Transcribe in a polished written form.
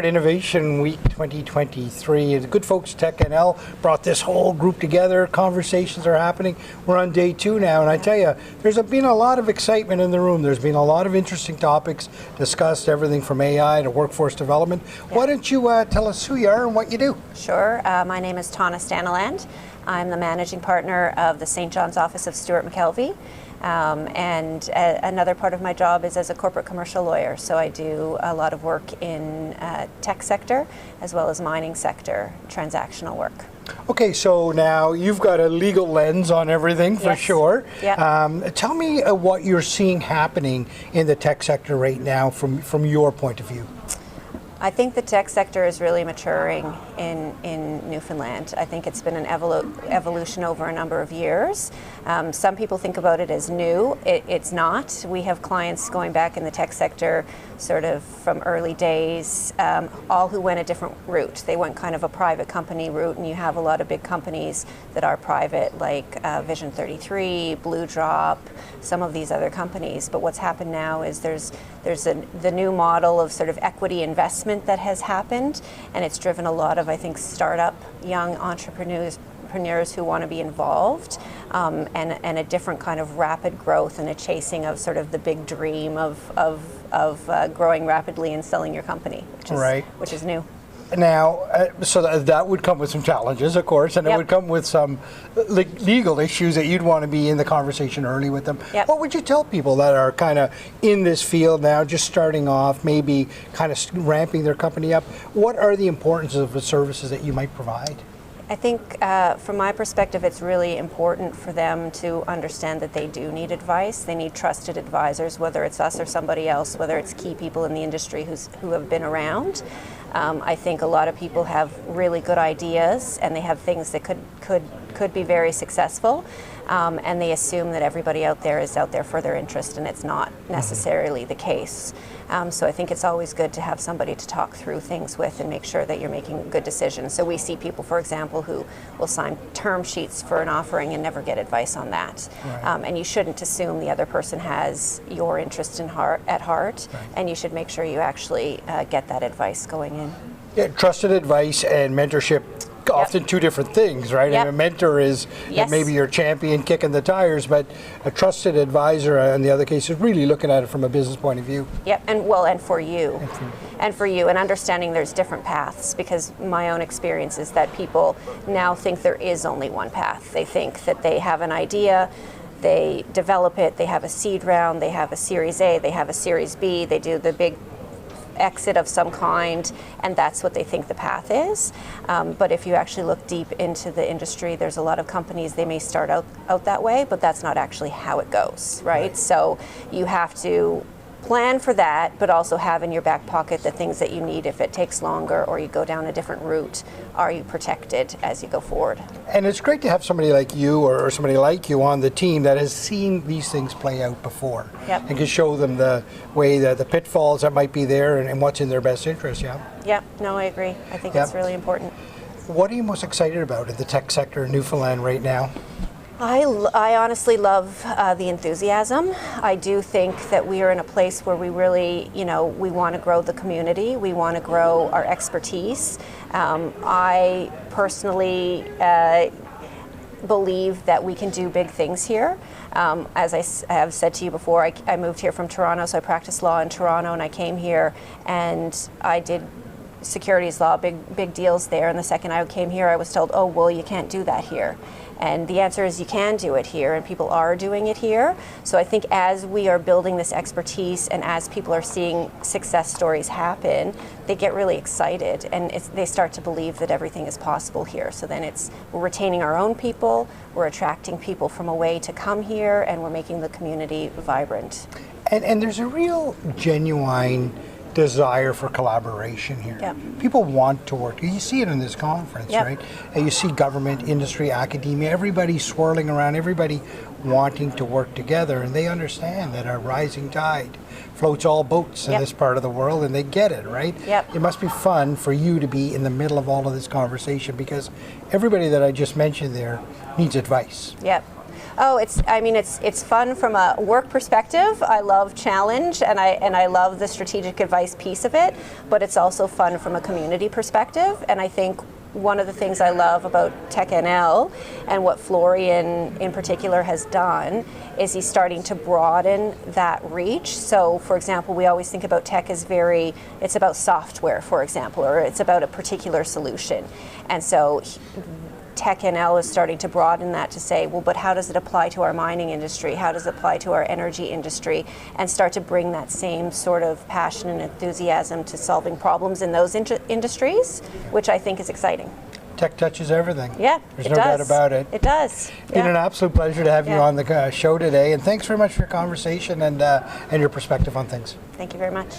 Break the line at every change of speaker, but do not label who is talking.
Start Innovation Week 2023. The good folks Tech NL brought this whole group together. Conversations are happening. We're on day 2 now, and I tell you, there's been a lot of excitement in the room. There's been a lot of interesting topics discussed, everything from AI to workforce development. Yeah. Why don't you tell us who you are and what you do?
Sure. My name is Tauna Staniland. I'm the managing partner of the St. John's office of Stewart McKelvey. And another part of my job is as a corporate commercial lawyer. So I do a lot of work in tech sector as well as mining sector, transactional work.
Okay, so now you've got a legal lens on everything for sure.
Yeah.
Tell me what you're seeing happening in the tech sector right now from your point of view.
I think the tech sector is really maturing in Newfoundland. I think it's been an evolution over a number of years. Some people think about it as new. It's not. We have clients going back in the tech sector sort of from early days, all who went a different route. They went kind of a private company route, and you have a lot of big companies that are private, like Vision 33, Blue Drop, some of these other companies. But what's happened now is there's the new model of sort of equity investment that has happened, and it's driven a lot of, I think, startup young entrepreneurs who want to be involved, and a different kind of rapid growth and a chasing of sort of the big dream of growing rapidly and selling your company, which is new.
Now, so that would come with some challenges, of course, and it would come with some legal issues that you'd want to be in the conversation early with them.
Yep.
What would you tell people that are kind of in this field now, just starting off, maybe kind of ramping their company up? What are the importance of the services that you might provide?
I think from my perspective, it's really important for them to understand that they do need advice. They need trusted advisors, whether it's us or somebody else, whether it's key people in the industry who have been around. I think a lot of people have really good ideas, and they have things that could be very successful, and they assume that everybody out there is out there for their interest, and it's not necessarily the case. So I think it's always good to have somebody to talk through things with and make sure that you're making good decisions. So we see people, for example, who will sign term sheets for an offering and never get advice on that. Right. And you shouldn't assume the other person has your interest at heart, and you should make sure you actually get that advice going in.
Yeah, trusted advice and mentorship, often two different things, right?
Yep.
And a mentor is maybe your champion kicking the tires, but a trusted advisor in the other case is really looking at it from a business point of view.
Yep, and for you. And understanding there's different paths, because my own experience is that people now think there is only one path. They think that they have an idea, they develop it, they have a seed round, they have a Series A, they have a Series B, they do the big exit of some kind, and that's what they think the path is. But if you actually look deep into the industry, there's a lot of companies, they may start out that way, but that's not actually how it goes, right? So you have to plan for that, but also have in your back pocket the things that you need if it takes longer or you go down a different route. Are you protected as you go forward? And
it's great to have somebody like you or somebody like you on the team that has seen these things play out before, and can show them the way that the pitfalls that might be there and what's in their best interest.
No, I agree. I think it's really important.
What are you most excited about in the tech sector in Newfoundland right now?
I honestly love the enthusiasm. I do think that we are in a place where we really, we want to grow the community. We want to grow our expertise. I personally believe that we can do big things here. As I have said to you before, I moved here from Toronto, so I practiced law in Toronto, and I came here and I did securities law, big deals there. And the second I came here, I was told, oh, well, you can't do that here. And the answer is you can do it here, and people are doing it here. So I think as we are building this expertise and as people are seeing success stories happen, they get really excited, and they start to believe that everything is possible here. So then we're retaining our own people, we're attracting people from away to come here, and we're making the community vibrant.
And there's a real genuine desire for collaboration here.
Yep.
People want to work. You see it in this conference, right? And you see government, industry, academia, everybody swirling around, everybody wanting to work together, and they understand that a rising tide floats all boats in this part of the world, and they get it, right? It must be fun for you to be in the middle of all of this conversation, because everybody that I just mentioned there needs advice.
Oh, it's fun from a work perspective. I love challenge, and I love the strategic advice piece of it, but it's also fun from a community perspective. And I think one of the things I love about TechNL and what Florian in particular has done is he's starting to broaden that reach. So for example, we always think about tech as it's about software, for example, or it's about a particular solution. And so TechNL is starting to broaden that to say, well, but how does it apply to our mining industry? How does it apply to our energy industry? And start to bring that same sort of passion and enthusiasm to solving problems in those industries, which I think is exciting.
Tech touches everything.
Yeah,
There's no doubt about it.
It does.
It's been an absolute pleasure to have you on the show today, and thanks very much for your conversation and your perspective on things.
Thank you very much.